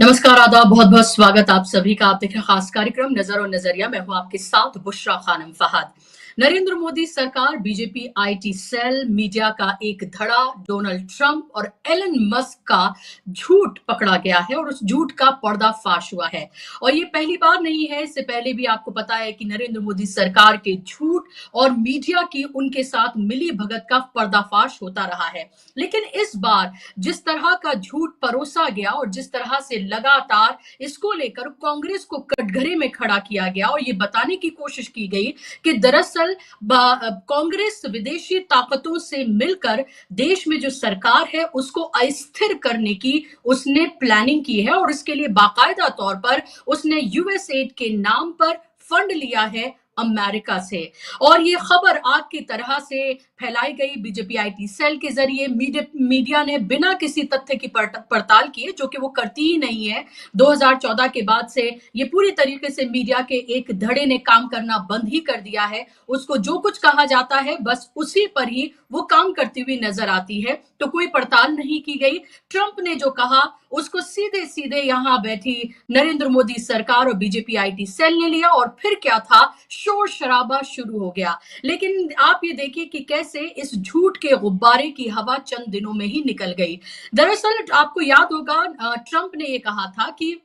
नमस्कार, आदाब, बहुत बहुत स्वागत आप सभी का। आप देख रहे हैं खास कार्यक्रम नजर और नजरिया। मैं हूं आपके साथ बुशरा खानम फहद। नरेंद्र मोदी सरकार, बीजेपी आईटी सेल, मीडिया का एक धड़ा, डोनाल्ड ट्रंप और एलन मस्क का झूठ पकड़ा गया है और उस झूठ का पर्दाफाश हुआ है। और ये पहली बार नहीं है, इससे पहले भी आपको पता है कि नरेंद्र मोदी सरकार के झूठ और मीडिया की उनके साथ मिली भगत का पर्दाफाश होता रहा है। लेकिन इस बार जिस तरह का झूठ परोसा गया और जिस तरह से लगातार इसको लेकर कांग्रेस को कटघरे में खड़ा किया गया और ये बताने की कोशिश की गई कि दरअसल कांग्रेस विदेशी ताकतों से मिलकर देश में जो सरकार है उसको अस्थिर करने की उसने प्लानिंग की है और इसके लिए बाकायदा तौर पर उसने यूएस एड के नाम पर फंड लिया है अमेरिका से। और ये खबर आग की तरह से फैलाई गई बीजेपी आईटी सेल के जरिए। मीडिया ने बिना किसी तथ्य की पड़ताल किए, जो कि वो करती ही नहीं है। 2014 के बाद से ये पूरी तरीके से मीडिया के एक धड़े ने काम करना बंद ही कर दिया है। उसको जो कुछ कहा जाता है बस उसी पर ही वो काम करती हुई नजर आती है, तो कोई पड़ताल नहीं की गई। ट्रंप ने जो कहा उसको सीधे सीधे यहां बैठी नरेंद्र मोदी सरकार और बीजेपी आईटी सेल ने लिया और फिर क्या था, शोर शराबा शुरू हो गया। लेकिन आप ये देखिए कि कैसे इस झूठ के गुब्बारे की हवा चंद दिनों में ही निकल गई। दरअसल आपको याद होगा, ट्रंप ने ये कहा था कि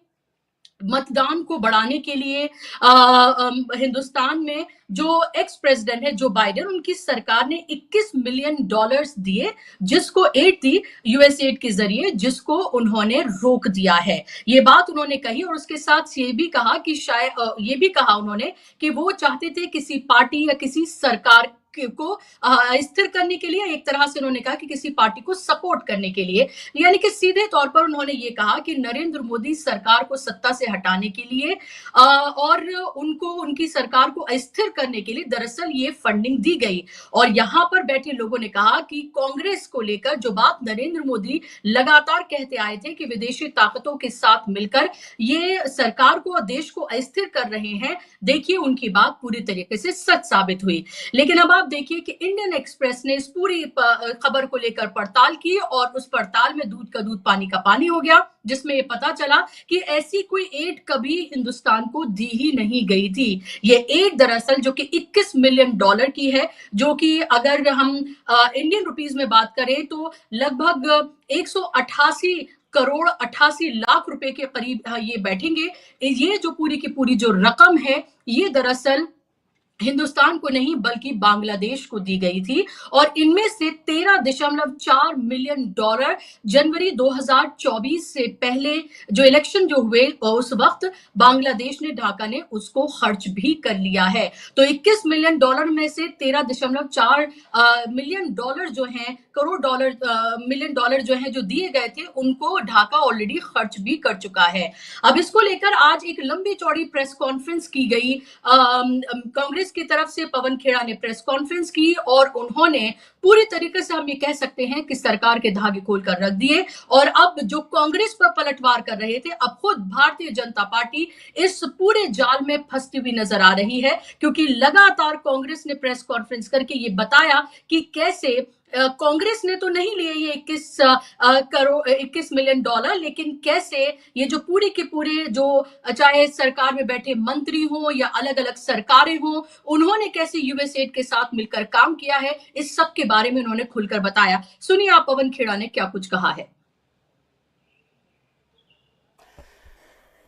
मतदान को बढ़ाने के लिए हिंदुस्तान में जो एक्स प्रेसिडेंट है जो बाइडेन, उनकी सरकार ने $21 मिलियन दिए, जिसको एड दी यूएस एड के जरिए, जिसको उन्होंने रोक दिया है। ये बात उन्होंने कही और उसके साथ ये भी कहा कि शायद ये भी कहा उन्होंने कि वो चाहते थे किसी पार्टी या किसी सरकार को स्थिर करने के लिए, एक तरह से उन्होंने कहा कि किसी पार्टी को सपोर्ट करने के लिए। यानी कि सीधे तौर पर उन्होंने ये कहा कि नरेंद्र मोदी सरकार को सत्ता से हटाने के लिए और उनको उनकी सरकार को अस्थिर करने के लिए दरअसल ये फंडिंग दी गई। और यहां पर बैठे लोगों ने कहा कि कांग्रेस को लेकर जो बात नरेंद्र मोदी लगातार कहते आए थे कि विदेशी ताकतों के साथ मिलकर ये सरकार को और देश को अस्थिर कर रहे हैं, देखिए उनकी बात पूरी तरीके से सच साबित हुई। लेकिन अब आप देखिए कि इंडियन एक्सप्रेस ने इस पूरी खबर को लेकर पड़ताल की और उस पड़ताल में दूध का दूध पानी का पानी हो गया, जिसमें ये पता चला कि ऐसी कोई एड कभी हिंदुस्तान को दी ही नहीं गई थी। ये एड दरअसल जो कि $21 मिलियन की है, जो कि अगर हम इंडियन रुपीस में बात करें तो लगभग 188 करोड़ 88 लाख रुपए के करीब ये बैठेंगे। ये जो पूरी की पूरी जो रकम है, ये दरअसल हिंदुस्तान को नहीं बल्कि बांग्लादेश को दी गई थी। और इनमें से $13.4 मिलियन जनवरी 2024 से पहले जो इलेक्शन जो हुए उस वक्त बांग्लादेश ने, ढाका ने उसको खर्च भी कर लिया है। तो $21 मिलियन में से $13.4 मिलियन जो हैं, करोड़ मिलियन जो हैं, जो दिए गए थे, उनको ढाका ऑलरेडी खर्च भी कर चुका है। अब इसको लेकर आज एक लंबी चौड़ी प्रेस कॉन्फ्रेंस की गई। कांग्रेस की तरफ से पवन खेड़ा ने प्रेस कॉन्फ्रेंस की और उन्होंने पूरी तरीके से, हम ये कह सकते हैं कि सरकार के धागे खोलकर रख दिए। और अब जो कांग्रेस पर पलटवार कर रहे थे, अब खुद भारतीय जनता पार्टी इस पूरे जाल में फंसती हुई नजर आ रही है, क्योंकि लगातार कांग्रेस ने प्रेस कॉन्फ्रेंस करके ये बताया कि कैसे कांग्रेस ने तो नहीं लिए ये 21 मिलियन डॉलर, लेकिन कैसे ये जो पूरी के पूरे जो चाहे सरकार में बैठे मंत्री हों या अलग अलग सरकारें हों, उन्होंने कैसे यूएस एड के साथ मिलकर काम किया है, इस सब के बारे में उन्होंने खुलकर बताया। सुनिए आप पवन खेड़ा ने क्या कुछ कहा है।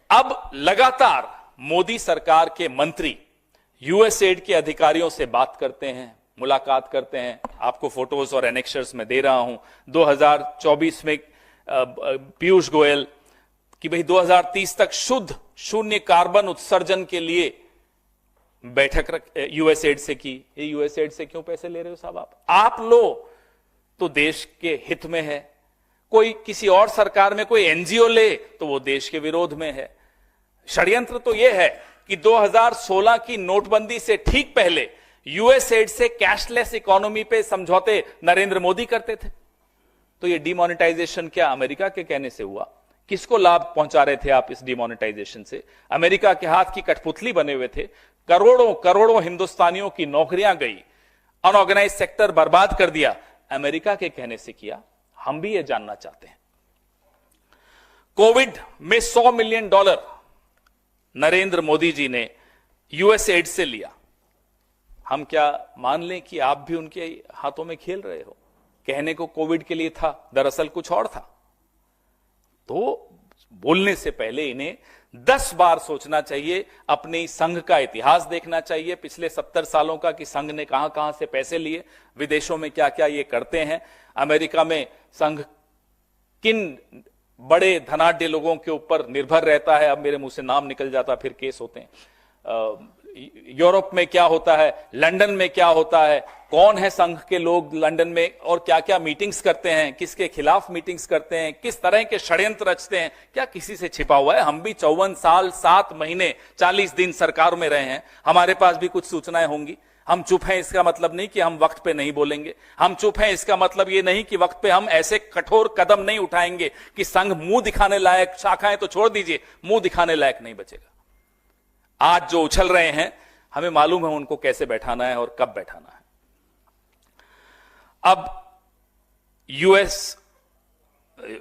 अब लगातार मोदी सरकार के मंत्री यूएस एड के अधिकारियों से बात करते हैं, मुलाकात करते हैं। आपको फोटोज और एनेक्शर्स में दे रहा हूं। 2024 में पीयूष गोयल कि भाई 2030 तक शुद्ध शून्य कार्बन उत्सर्जन के लिए बैठक यूएस एड से की। ये यूएस एड से क्यों पैसे ले रहे हो साहब? आप लो तो देश के हित में है, कोई किसी और सरकार में कोई एनजीओ ले तो वो देश के विरोध में है। षड्यंत्र तो यह है कि 2016 की नोटबंदी से ठीक पहले यूएस एड से कैशलेस इकोनॉमी पे समझौते नरेंद्र मोदी करते थे। तो ये डिमोनेटाइजेशन क्या अमेरिका के कहने से हुआ? किसको लाभ पहुंचा रहे थे आप इस डिमोनेटाइजेशन से? अमेरिका के हाथ की कठपुतली बने हुए थे। करोड़ों करोड़ों हिंदुस्तानियों की नौकरियां गई, अनऑर्गेनाइज सेक्टर बर्बाद कर दिया। अमेरिका के कहने से किया। हम भी ये जानना चाहते हैं कोविड में $100 मिलियन नरेंद्र मोदी जी ने यूएस एड से लिया। हम क्या मान लें कि आप भी उनके हाथों में खेल रहे हो? कहने को कोविड के लिए था, दरअसल कुछ और था। तो बोलने से पहले इन्हें 10 बार सोचना चाहिए, अपने संघ का इतिहास देखना चाहिए पिछले 70 सालों का, कि संघ ने कहां कहां से पैसे लिए, विदेशों में क्या क्या ये करते हैं, अमेरिका में संघ किन बड़े धनाढ्य लोगों के ऊपर निर्भर रहता है। अब मेरे मुंह से नाम निकल जाता, फिर केस होते हैं। यूरोप में क्या होता है, लंदन में क्या होता है, कौन है संघ के लोग लंदन में, और क्या क्या मीटिंग्स करते हैं, किसके खिलाफ मीटिंग्स करते हैं, किस तरह के षड्यंत्र रचते हैं, क्या किसी से छिपा हुआ है? हम भी 54 साल 7 महीने 40 दिन सरकार में रहे हैं, हमारे पास भी कुछ सूचनाएं होंगी। हम चुप हैं इसका मतलब नहीं कि हम वक्त पे नहीं बोलेंगे। हम चुप हैं इसका मतलब ये नहीं कि वक्त पे हम ऐसे कठोर कदम नहीं उठाएंगे कि संघ मुंह दिखाने लायक, शाखाएं तो छोड़ दीजिए, मुंह दिखाने लायक नहीं बचेगा। आज जो उछल रहे हैं, हमें मालूम है उनको कैसे बैठाना है और कब बैठाना है। अब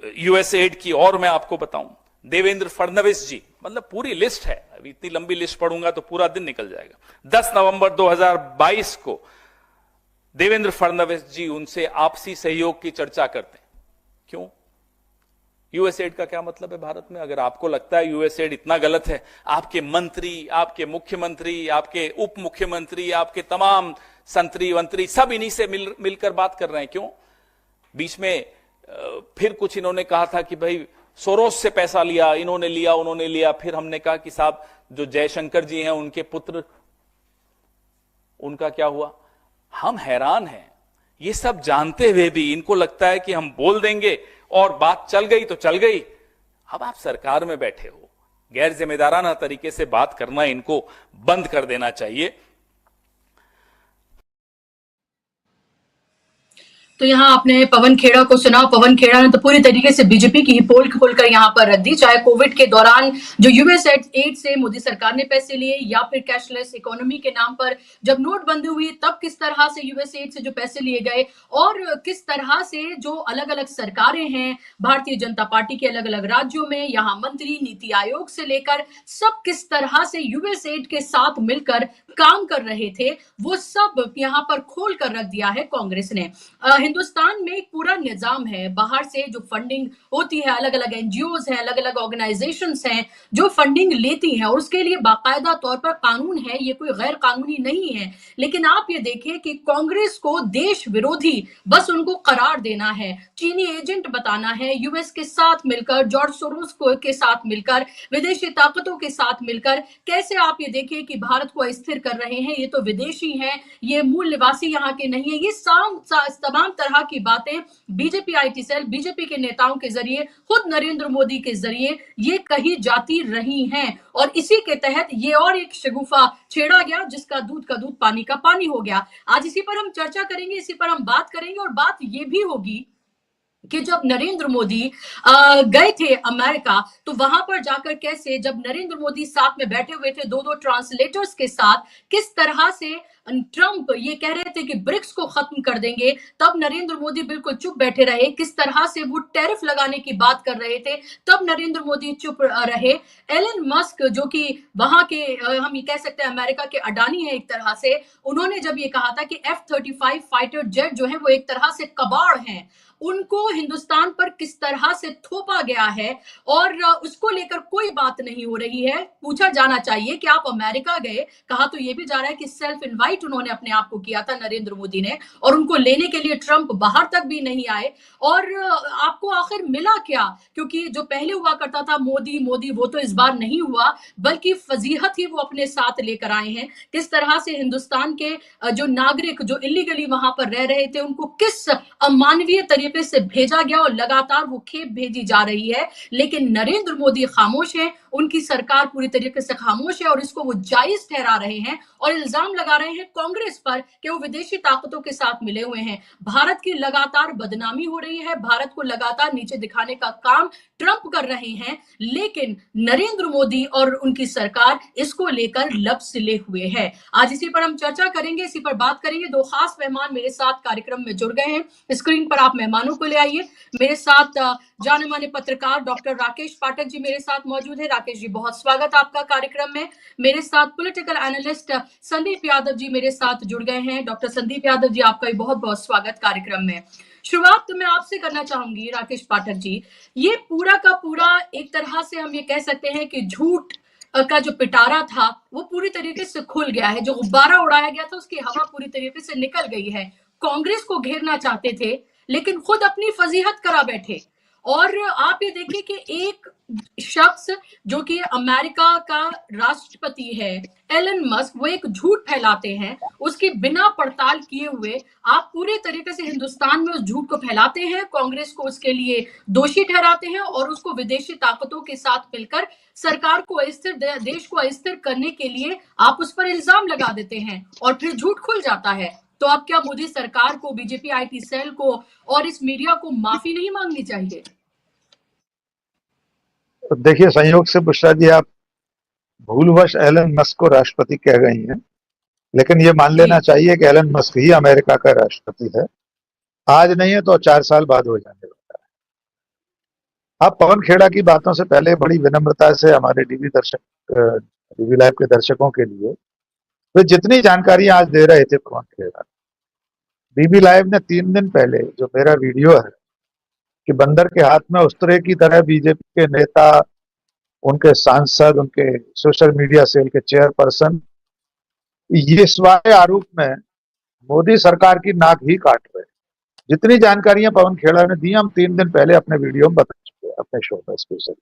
यूएस एड की और मैं आपको बताऊं, देवेंद्र फडणवीस जी, मतलब पूरी लिस्ट है, अभी इतनी लंबी लिस्ट पढ़ूंगा तो पूरा दिन निकल जाएगा। 10 नवंबर 2022 को देवेंद्र फडणवीस जी उनसे आपसी सहयोग की चर्चा करते हैं। क्यों? यूएस एड का क्या मतलब है भारत में? अगर आपको लगता है यूएस एड इतना गलत है, आपके मंत्री, आपके मुख्यमंत्री, आपके उप मुख्यमंत्री, आपके तमाम संतरी मंत्री सब इन्हीं से मिलकर बात कर रहे हैं। क्यों? बीच में फिर कुछ इन्होंने कहा था कि भाई सोरोस से पैसा लिया, इन्होंने लिया, उन्होंने लिया। फिर हमने कहा कि साहब जो जयशंकर जी हैं उनके पुत्र, उनका क्या हुआ? हम हैरान हैं, ये सब जानते हुए भी इनको लगता है कि हम बोल देंगे और बात चल गई तो चल गई। अब आप सरकार में बैठे हो, गैर जिम्मेदाराना तरीके से बात करना इनको बंद कर देना चाहिए। तो यहाँ आपने पवन खेड़ा को सुना। पवन खेड़ा ने तो पूरी तरीके से बीजेपी की ही पोल खोलकर यहाँ पर रख दी। चाहे कोविड के दौरान जो यूएस एड से मोदी सरकार ने पैसे लिए, या फिर कैशलेस इकोनॉमी के नाम पर जब नोटबंदी हुई तब किस तरह से यूएस एड से जो पैसे लिए गए, और किस तरह से जो अलग अलग सरकारें हैं भारतीय जनता पार्टी के अलग अलग राज्यों में, यहाँ मंत्री, नीति आयोग से लेकर सब किस तरह से यूएस एड के साथ मिलकर काम कर रहे थे, वो सब यहाँ पर खोल कर रख दिया है कांग्रेस ने। हिंदुस्तान में एक पूरा निजाम है, बाहर से जो फंडिंग होती है, अलग अलग एनजीओज हैं, अलग अलग ऑर्गेनाइजेशंस हैं जो फंडिंग लेती हैं, और उसके लिए बाकायदा तौर पर कानून है, ये कोई गैर कानूनी नहीं है। लेकिन आप ये देखिए कि कांग्रेस को देश विरोधी बस उनको करार देना है, चीनी एजेंट बताना है, यूएस के साथ मिलकर, जॉर्ज सोरोस के साथ मिलकर, विदेशी ताकतों के साथ मिलकर कैसे आप ये देखिए कि भारत को अस्थिर कर रहे हैं। ये तो विदेशी हैं, ये मूल निवासी यहाँ के नहीं है। ये तमाम तरह की बातें बीजेपी आईटी सेल, बीजेपी के नेताओं के जरिए, खुद नरेंद्र मोदी के जरिए ये कही जाती रही हैं, और इसी के तहत ये और एक शगुफा छेड़ा गया जिसका दूध का दूध पानी का पानी हो गया। आज इसी पर हम चर्चा करेंगे, इसी पर हम बात करेंगे, और बात ये भी होगी कि जब नरेंद्र मोदी गए थे अमेरिका, तो वहां पर जाकर कैसे, जब नरेंद्र मोदी साथ में बैठे हुए थे 2-2 ट्रांसलेटर्स के साथ, किस तरह से ट्रंप ये कह रहे थे कि ब्रिक्स को खत्म कर देंगे, तब नरेंद्र मोदी बिल्कुल चुप बैठे रहे। किस तरह से वो टैरिफ लगाने की बात कर रहे थे, तब नरेंद्र मोदी चुप रहे। एलन मस्क जो कि वहां के हम ये कह सकते हैं अमेरिका के अडानी है एक तरह से, उन्होंने जब ये कहा था कि F-35 फाइटर जेट जो है वो एक तरह से कबाड़ हैं, उनको हिंदुस्तान पर किस तरह से थोपा गया है और उसको लेकर कोई बात नहीं हो रही है। पूछा जाना चाहिए कि आप अमेरिका गए, कहा तो ये भी जा रहा है कि सेल्फ इनवाइट उन्होंने अपने आप को किया था नरेंद्र मोदी ने, और उनको लेने के लिए ट्रंप बाहर तक भी नहीं आए। और आपको आखिर मिला क्या? क्योंकि जो पहले हुआ करता था मोदी मोदी, वो तो इस बार नहीं हुआ, बल्कि फजीहत ही वो अपने साथ लेकर आए हैं। किस तरह से हिंदुस्तान के जो नागरिक जो इलीगली वहां पर रह रहे थे उनको किस अमानवीय तरीके से भेजा गया, और लगातार वो खेप भेजी जा रही है। लेकिन नरेंद्र मोदी खामोश हैं, उनकी सरकार पूरी तरीके से खामोश है और इसको वो जायज ठहरा रहे हैं और इल्जाम लगा रहे हैं कांग्रेस पर कि वो विदेशी ताकतों के साथ मिले हुए हैं। भारत की लगातार बदनामी हो रही है, भारत को लगातार नीचे दिखाने का काम ट्रंप कर रहे हैं, लेकिन नरेंद्र मोदी और उनकी सरकार इसको लेकर लब सिले हुए है। आज इसी पर हम चर्चा करेंगे, इसी पर बात करेंगे। दो खास मेहमान मेरे साथ कार्यक्रम में जुड़ गए हैं। स्क्रीन पर आप मेहमानों को ले आइए। मेरे साथ जाने माने पत्रकार डॉक्टर राकेश पाठक जी मेरे साथ मौजूद है। राकेश जी, बहुत स्वागत आपका कार्यक्रम में। मेरे साथ पॉलिटिकल एनालिस्ट संदीप यादव जी मेरे साथ जुड़ गए हैं। डॉक्टर संदीप यादव जी, आपका भी बहुत बहुत स्वागत कार्यक्रम में। शुरुआत तो मैं आपसे करना चाहूंगी राकेश पाठक जी, ये पूरा का पूरा एक तरह से हम ये कह सकते हैं कि झूठ का जो पिटारा था वो पूरी तरीके से खुल गया है। जो गुब्बारा उड़ाया गया था उसकी हवा पूरी तरीके से निकल गई है। कांग्रेस को घेरना चाहते थे लेकिन खुद अपनी फजीहत करा बैठे। और आप ये देखिए कि एक शख्स जो कि अमेरिका का राष्ट्रपति है, एलन मस्क, वो एक झूठ फैलाते हैं, उसकी बिना पड़ताल किए हुए आप पूरे तरीके से हिंदुस्तान में उस झूठ को फैलाते हैं, कांग्रेस को उसके लिए दोषी ठहराते हैं और उसको विदेशी ताकतों के साथ मिलकर सरकार को अस्थिर, देश को अस्थिर करने के लिए आप उस पर इल्जाम लगा देते हैं और फिर झूठ खुल जाता है। तो अब क्या मोदी सरकार को, बीजेपी आईटी सेल को और इस मीडिया को माफी नहीं मांगनी चाहिए? देखिए, संयोग से बुशरा जी, आप भूलवश एलन मस्क को राष्ट्रपति कह गई हैं, लेकिन ये मान लेना चाहिए कि एलन मस्क ही अमेरिका का राष्ट्रपति है। आज नहीं है तो 4 साल बाद हो जाने वाला है। आप पवन खेड़ा की बातों से पहले बड़ी विनम्रता से हमारे डीवी लाइव के दर्शकों के लिए वे जितनी जानकारी आज दे रहे थे पवन खेड़ा, डीवी लाइव ने 3 दिन पहले जो मेरा वीडियो है कि बंदर के हाथ में उस्तरे की तरह बीजेपी के नेता, उनके सांसद, उनके सोशल मीडिया सेल के चेयरपर्सन ये स्वाय आरोप में मोदी सरकार की नाक ही काट रहे। जितनी जानकारियां पवन खेड़ा ने दी हम 3 दिन पहले अपने वीडियो में बता चुके हैं, अपने शो पर स्पेशल।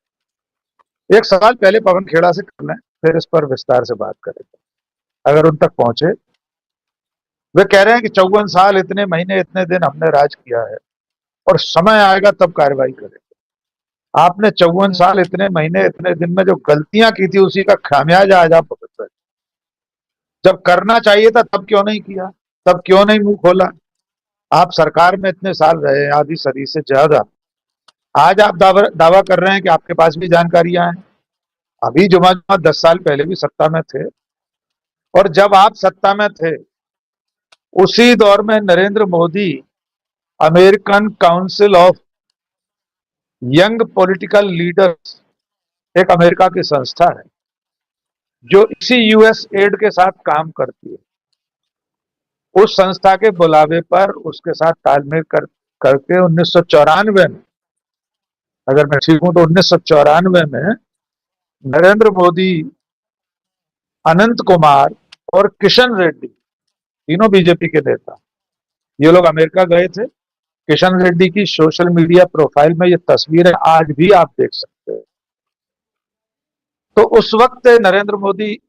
एक सवाल पहले पवन खेड़ा से कर लें, फिर इस पर विस्तार से बात करेंगे अगर उन तक पहुंचे। वे कह रहे हैं कि 54 साल, इतने महीने, इतने दिन हमने राज किया है और समय आएगा तब कार्रवाई करेंगे। आपने 54 साल, इतने महीने, इतने दिन में जो गलतियां की थी उसी का खामियाजा आज आप भुगत रहे। जब करना चाहिए था तब क्यों नहीं किया, तब क्यों नहीं मुंह खोला? आप सरकार में इतने साल रहे, आधी सदी से ज्यादा। आज आप दावा कर रहे हैं कि आपके पास भी जानकारियां हैं। अभी जुमा 10 साल पहले भी सत्ता में थे, और जब आप सत्ता में थे उसी दौर में Narendra Modi American council of young political leaders, एक अमेरिका की संस्था है जो इसी यूएस एड के साथ काम करती है, उस संस्था के बुलावे पर उसके साथ तालमेल करके 1994 में, अगर मैं ठीक हूं तो 1994 में नरेंद्र मोदी, अनंत कुमार और किशन रेड्डी, तीनों बीजेपी के नेता, ये लोग अमेरिका गए थे। किशन रेड्डी की सोशल मीडिया प्रोफाइल में ये तस्वीरें आज भी आप देख सकते हैं। तो उस वक्त नरेंद्र मोदी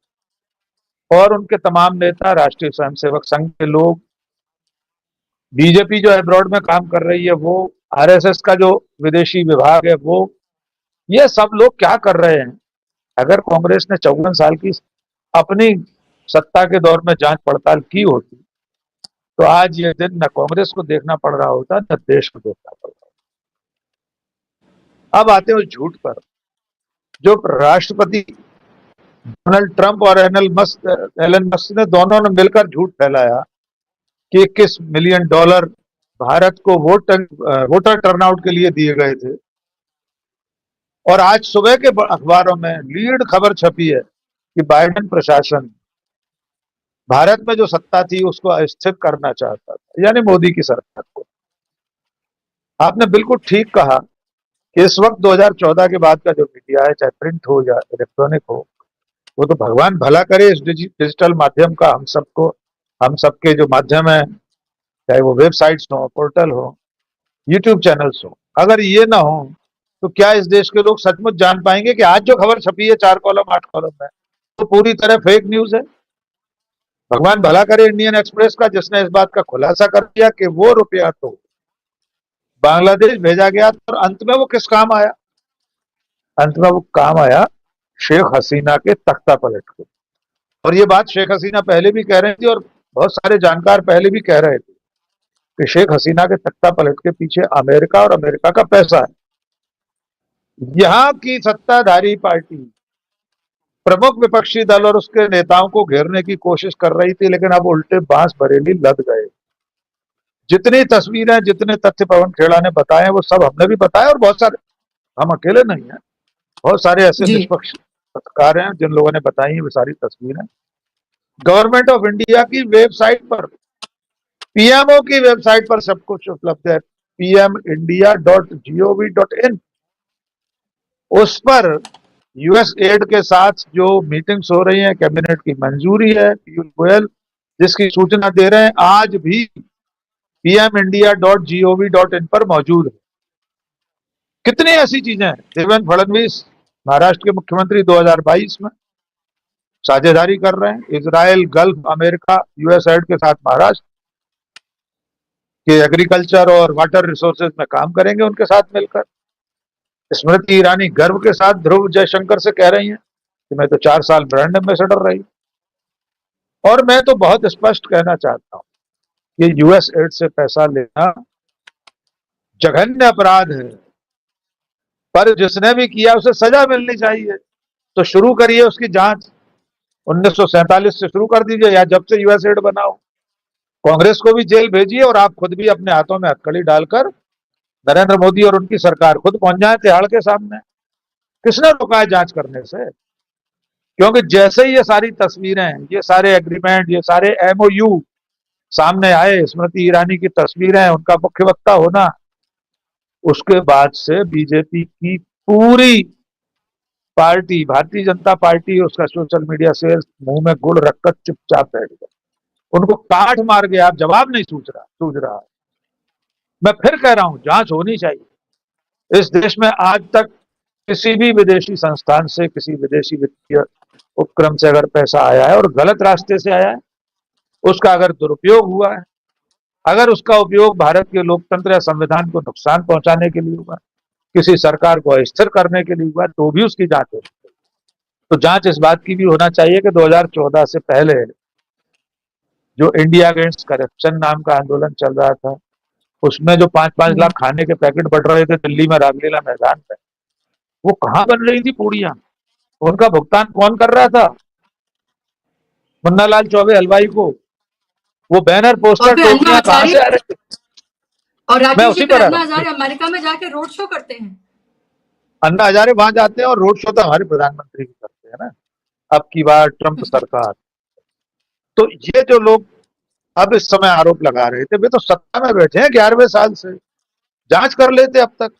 और उनके तमाम नेता, राष्ट्रीय स्वयंसेवक संघ के लोग, बीजेपी जो अब्रॉड में काम कर रही है वो, आरएसएस का जो विदेशी विभाग है वो, ये सब लोग क्या कर रहे हैं? अगर कांग्रेस ने 54 साल की अपनी सत्ता के दौर में जांच पड़ताल की होती तो आज ये दिन न कांग्रेस को देखना पड़ रहा होता, न देश को देखना पड़ रहा होता। अब आते हैं उस झूठ पर। जो राष्ट्रपति डोनाल्ड ट्रंप और एलन मस्क ने दोनों ने मिलकर झूठ फैलाया कि 21 मिलियन डॉलर भारत को वोटर टर्नआउट के लिए दिए गए थे, और आज सुबह के अखबारों में लीड खबर छपी है कि बाइडेन प्रशासन भारत में जो सत्ता थी उसको अस्थिर करना चाहता था, यानी मोदी की सरकार को। आपने बिल्कुल ठीक कहा कि इस वक्त 2014 के बाद का जो मीडिया है, चाहे प्रिंट हो या इलेक्ट्रॉनिक हो, वो तो भगवान भला करे इस डिजिटल माध्यम का हम सबके जो माध्यम है, चाहे वो वेबसाइट्स हो, पोर्टल हो, यूट्यूब चैनल्स हो, अगर ये ना हो तो क्या इस देश के लोग सचमुच जान पाएंगे कि आज जो खबर छपी है 4 कॉलम 8 कॉलम में, तो पूरी तरह फेक न्यूज है? भगवान भला करे इंडियन एक्सप्रेस का, जिसने इस बात का खुलासा कर दिया कि वो रुपया तो बांग्लादेश भेजा गया, और अंत में वो किस काम आया? अंत में वो काम आया शेख हसीना के तख्ता पलट को। और ये बात शेख हसीना पहले भी कह रही थी और बहुत सारे जानकार पहले भी कह रहे थे कि शेख हसीना के तख्ता पलट के पीछे अमेरिका और अमेरिका का पैसा है। यहां की सत्ताधारी पार्टी प्रमुख विपक्षी दल और उसके नेताओं को घेरने की कोशिश कर रही थी, लेकिन अब उल्टे बांस बरेली लद गए। जितनी तस्वीरें, जितने तथ्य पवन खेड़ा ने बताए वो सब हमने भी बताया, और बहुत सारे, हम अकेले नहीं हैं, बहुत सारे ऐसे जी निष्पक्ष पत्रकार हैं जिन लोगों ने बताई है वो सारी तस्वीरें। गवर्नमेंट ऑफ इंडिया की वेबसाइट पर, पीएमओ की वेबसाइट पर सब कुछ उपलब्ध है, pmindia.gov.in। उस पर यूएस एड के साथ जो मीटिंग्स हो रही हैं, कैबिनेट की मंजूरी है, पीयूष गोयल जिसकी सूचना दे रहे हैं, आज भी pmindia.gov.in पर मौजूद है। कितनी ऐसी चीजें हैं। देवेंद्र फडणवीस महाराष्ट्र के मुख्यमंत्री 2022 में साझेदारी कर रहे हैं, Israel, gulf, America, US add के साथ महाराष्ट्र के एग्रीकल्चर और वाटर रिसोर्सेज में काम करेंगे उनके साथ मिलकर। स्मृति ईरानी गर्व के साथ ध्रुव जयशंकर से कह रही हैं कि मैं तो 4 साल ब्रांड एम्बेसडर रही। और मैं तो बहुत स्पष्ट कहना चाहता हूं, ये यूएस एड से पैसा लेना जघन्य अपराध है, पर जिसने भी किया उसे सजा मिलनी चाहिए। तो शुरू करिए उसकी जांच, 1947 से शुरू कर दीजिए, या जब से यूएस एड बनाओ। कांग्रेस को भी जेल भेजिए और आप खुद भी अपने हाथों में हथकड़ी डालकर नरेंद्र मोदी और उनकी सरकार खुद पहुंच जाए तिहाड़ के सामने। किसने रोका है जांच करने से? क्योंकि जैसे ही ये सारी तस्वीरें, ये सारे एग्रीमेंट, ये सारे एमओयू सामने आए, स्मृति ईरानी की तस्वीरें, उनका मुख्य वक्ता होना, उसके बाद से बीजेपी की पूरी पार्टी, भारतीय जनता पार्टी, उसका सोशल मीडिया से मुंह में गुड़ रखकर चुपचाप बैठ गया। उनको काट मार गया, अब जवाब नहीं सूझ रहा। मैं फिर कह रहा हूं, जांच होनी चाहिए। इस देश में आज तक किसी भी विदेशी संस्थान से, किसी विदेशी वित्तीय उपक्रम से अगर पैसा आया है और गलत रास्ते से आया है, उसका अगर दुरुपयोग हुआ है, अगर उसका उपयोग भारत के लोकतंत्र या संविधान को नुकसान पहुंचाने के लिए हुआ, किसी सरकार को अस्थिर करने के लिए हुआ, तो भी उसकी जांच होनी चाहिए। तो जांच इस बात की भी होना चाहिए कि 2014 से पहले जो इंडिया अगेंस्ट करप्शन नाम का आंदोलन चल रहा था, उसमें जो 5-5 लाख खाने के पैकेट बढ़ रहे थे दिल्ली में रामलीला मैदान में, वो कहां बन रही थी पूड़ियां? उनका भुगतान कौन कर रहा था? मुन्नालाल चौबे हलवाई को। वो बैनर, और पोस्टर, फिर अन्ना टोपियां कहां से आ हजारे, रहे थे? और मैं राकेश जी उसी फिर पर आ अन्ना रहा हूं। हजारे अमेरिका में जाके रोड शो करते हैं। अन्ना हजारे वहां जाते हैं और रोड शो तो हमारे प्रधानमंत्री भी करते हैं ना, अब की बार ट्रंप सरकार। तो ये जो लोग अब इस समय आरोप लगा रहे थे, वे तो सत्ता में बैठे हैं 11वें साल से, जांच कर लेते अब तक।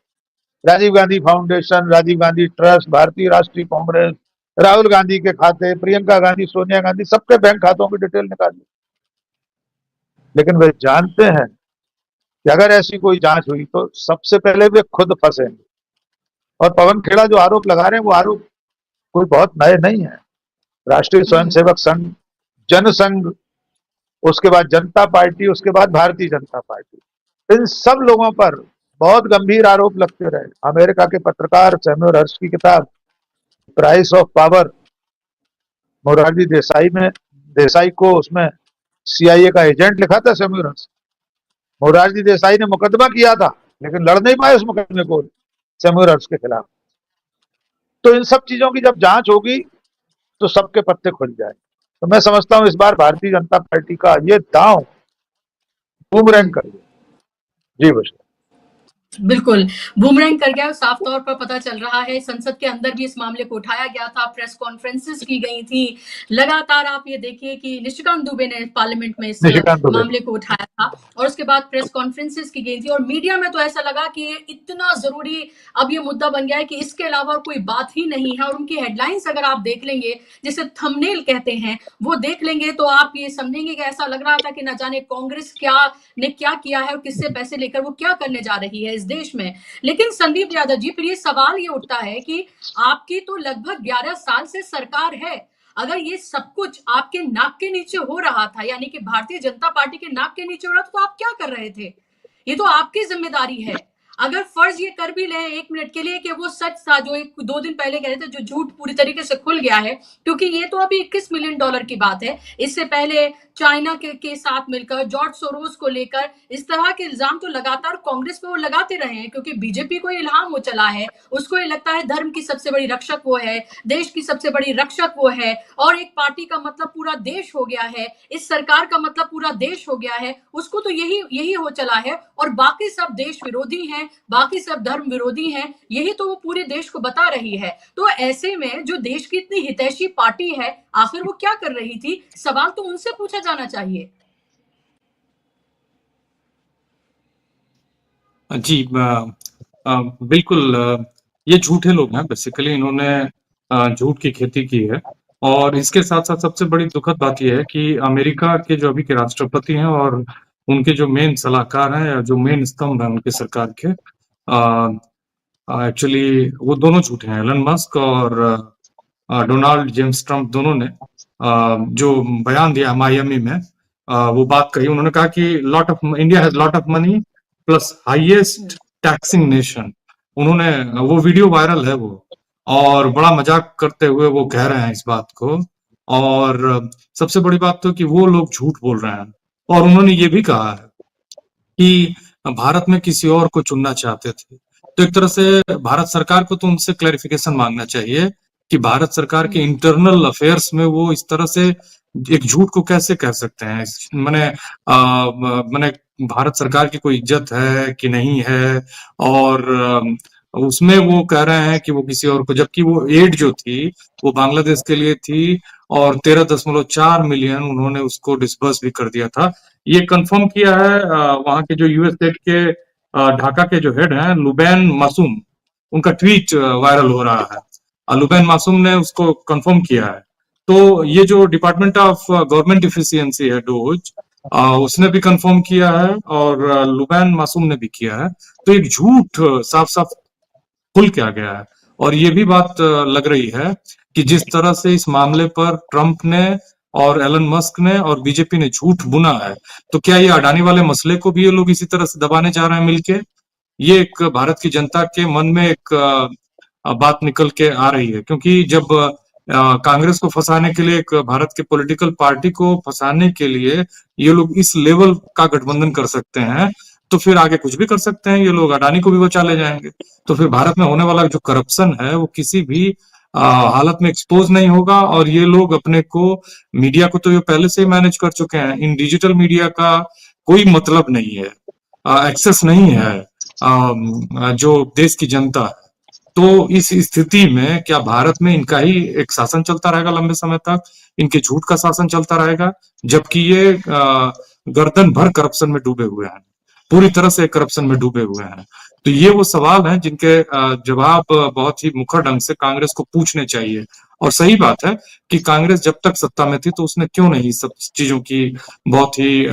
राजीव गांधी फाउंडेशन, राजीव गांधी ट्रस्ट, भारतीय राष्ट्रीय कांग्रेस, राहुल गांधी के खाते, प्रियंका गांधी, सोनिया गांधी, सबके बैंक खातों की डिटेल निकाली। लेकिन वे जानते हैं कि अगर ऐसी कोई जांच हुई तो सबसे पहले वे खुद फंसेंगे। और पवन खेड़ा जो आरोप लगा रहे हैं, वो आरोप कोई बहुत नए नहीं है। राष्ट्रीय स्वयंसेवक संघ, जनसंघ, उसके बाद जनता पार्टी, उसके बाद भारतीय जनता पार्टी, इन सब लोगों पर बहुत गंभीर आरोप लगते रहे। अमेरिका के पत्रकार सैमुअल हर्ष की किताब price of power, Morarji Desai को उसमें सीआईए का एजेंट लिखा था सैमुअल हर्ष। मोरारजी देसाई ने मुकदमा किया था, लेकिन लड़ नहीं पाए उस मुकदमे को सैमुअल हर्ष के खिलाफ। तो इन सब चीजों की जब जांच होगी तो सबके पत्ते खुल जाए। तो मैं समझता हूं इस बार भारतीय जनता पार्टी का ये दांव बूमरैंग कर गया। जी बस। बिल्कुल बूमरैंग कर गया, साफ तौर पर पता चल रहा है। संसद के अंदर भी इस मामले को उठाया गया था, प्रेस कॉन्फ्रेंसेस की गई थी लगातार। आप ये देखिए कि निशिकांत दुबे ने पार्लियामेंट में इस निशिकांत दुबे मामले को उठाया था और उसके बाद प्रेस कॉन्फ्रेंसेस की गई थी। और मीडिया में तो ऐसा लगा कि ये इतना जरूरी अब ये मुद्दा बन गया है कि इसके अलावा कोई बात ही नहीं है। और उनकी हेडलाइंस अगर आप देख लेंगे, जिसे थंबनेल कहते हैं, वो देख लेंगे तो आप ये समझेंगे कि ऐसा लग रहा था कि न जाने कांग्रेस ने क्या किया है और किससे पैसे लेकर वो क्या करने जा रही है इस देश में। लेकिन संदीप यादव जी, फिर ये सवाल ये उठता है कि आपकी तो लगभग 11 साल से सरकार है। अगर ये सब कुछ आपके नाक के नीचे हो रहा था, यानी कि भारतीय जनता पार्टी के नाक के नीचे हो रहा था, तो आप क्या कर रहे थे? ये तो आपकी जिम्मेदारी है। अगर फर्ज ये कर भी लें 1 मिनट के लिए कि वो सच था जो 1-2 दिन पहले कह रहे थे, जो झूठ पूरी तरीके से खुल गया है, क्योंकि ये तो अभी $21 मिलियन की बात है। इससे पहले चाइना के साथ मिलकर जॉर्ज सोरोस को लेकर इस तरह के इल्जाम तो लगातार कांग्रेस पे वो लगाते रहे हैं, क्योंकि बीजेपी को इल्हाम हो चला है। उसको ये लगता है धर्म की सबसे बड़ी रक्षक वो है, देश की सबसे बड़ी रक्षक वो है, और एक पार्टी का मतलब पूरा देश हो गया है, इस सरकार का मतलब पूरा देश हो गया है। उसको तो यही हो चला है, और बाकी सब देश विरोधी हैं, बाकी सब धर्म विरोधी हैं, यही तो वो पूरे देश को बता रही है। तो ऐसे में जो देश की इतनी हितैषी पार्टी है, आखिर वो क्या कर रही थी? सवाल तो उनसे पूछा जाना चाहिए। जी बिल्कुल ये झूठे लोग हैं बेसिकली। इन्होंने झूठ की खेती की है, और इसके साथ साथ सबसे बड़ी दुखद बात यह है कि अमेरिका के जो अभी के राष्ट्रपति हैं और उनके जो मेन सलाहकार हैं या जो मेन स्तंभ हैं उनके सरकार के, एक्चुअली वो दोनों झूठे हैं। एलन मस्क और डोनाल्ड जेम्स ट्रंप दोनों ने जो बयान दिया मायामी में, वो बात कही। उन्होंने कहा कि India has lot of money plus highest taxing nation. उन्होंने वो वीडियो वायरल है वो, और बड़ा मजाक करते हुए वो कह रहे हैं इस बात को। और सबसे बड़ी बात तो कि वो लोग झूठ बोल रहे हैं, और उन्होंने ये भी कहा है कि भारत में किसी और को चुनना चाहते थे। तो एक तरह से भारत सरकार को तो उनसे क्लैरिफिकेशन मांगना चाहिए कि भारत सरकार के इंटरनल अफेयर्स में वो इस तरह से एक झूठ को कैसे कह सकते हैं। मैंने भारत सरकार की कोई इज्जत है कि नहीं है, और उसमें वो कह रहे हैं कि वो किसी और को, जबकि वो एड जो थी वो बांग्लादेश के लिए थी, और 13.4 मिलियन उन्होंने उसको डिस्बर्स भी कर दिया था। ये कंफर्म किया है वहां के जो यूएस एड के ढाका के जो हेड हैं लुबैन मासूम, उनका ट्वीट वायरल हो रहा है। लुबैन मासूम ने उसको कंफर्म किया है। तो ये जो डिपार्टमेंट ऑफ गवर्नमेंट इफिशियंसी है डोज, उसने भी कंफर्म किया है, और लुबैन मासूम ने भी किया है। तो एक झूठ साफ साफ खुल के आ गया है। और ये भी बात लग रही है कि जिस तरह से इस मामले पर ट्रंप ने और एलन मस्क ने और बीजेपी ने झूठ बुना है, तो क्या ये अडानी वाले मसले को भी ये लोग इसी तरह से दबाने जा रहे हैं मिलके? ये एक भारत की जनता के मन में एक बात निकल के आ रही है, क्योंकि जब कांग्रेस को फंसाने के लिए, एक भारत के पॉलिटिकल पार्टी को फंसाने के लिए ये लोग इस लेवल का गठबंधन कर सकते हैं, तो फिर आगे कुछ भी कर सकते हैं ये लोग। अडानी को भी बचा ले जाएंगे, तो फिर भारत में होने वाला जो करप्शन है वो किसी भी हालत में एक्सपोज नहीं होगा। और ये लोग अपने को, मीडिया को तो ये पहले से ही मैनेज कर चुके हैं। इन डिजिटल मीडिया का कोई मतलब नहीं है, एक्सेस नहीं है जो देश की जनता है। तो इस स्थिति में क्या भारत में इनका ही एक शासन चलता रहेगा लंबे समय तक? इनके झूठ का शासन चलता रहेगा, जबकि ये गर्दन भर करप्शन में डूबे हुए हैं, पूरी तरह से करप्शन में डूबे हुए हैं। तो ये वो सवाल हैं जिनके जवाब बहुत ही मुखर ढंग से कांग्रेस को पूछने चाहिए। और सही बात है कि कांग्रेस जब तक सत्ता में थी तो उसने क्यों नहीं सब चीजों की बहुत ही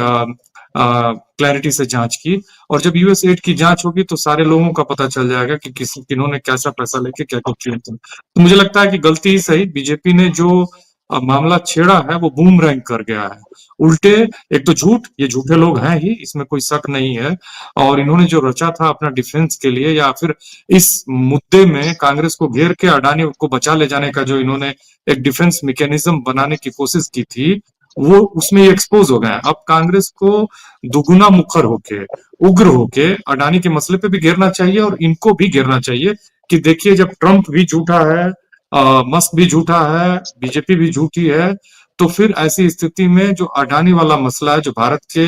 क्लैरिटी से जांच की। और जब यूएस एड की जांच होगी तो सारे लोगों का पता चल जाएगा कि किन्होंने कैसा पैसा लेके क्या कुछ किया था। तो मुझे लगता है कि गलती ही सही, बीजेपी ने जो मामला छेड़ा है वो बूमरैंग कर गया है। उल्टे एक तो झूठ, ये झूठे लोग हैं ही, इसमें कोई शक नहीं है। और इन्होंने जो रचा था अपना डिफेंस के लिए, या फिर इस मुद्दे में कांग्रेस को घेर के अडानी को बचा ले जाने का जो इन्होंने एक डिफेंस मैकेनिज्म बनाने की कोशिश की थी, वो उसमें एक्सपोज हो गए। अब कांग्रेस को दुगुना मुखर होके, उग्र होके अडानी के मसले पे भी घेरना चाहिए, और इनको भी घेरना चाहिए कि देखिए जब ट्रंप भी झूठा है, मस्क भी झूठा है, बीजेपी भी झूठी है, तो फिर ऐसी स्थिति में जो अडानी वाला मसला है, जो भारत के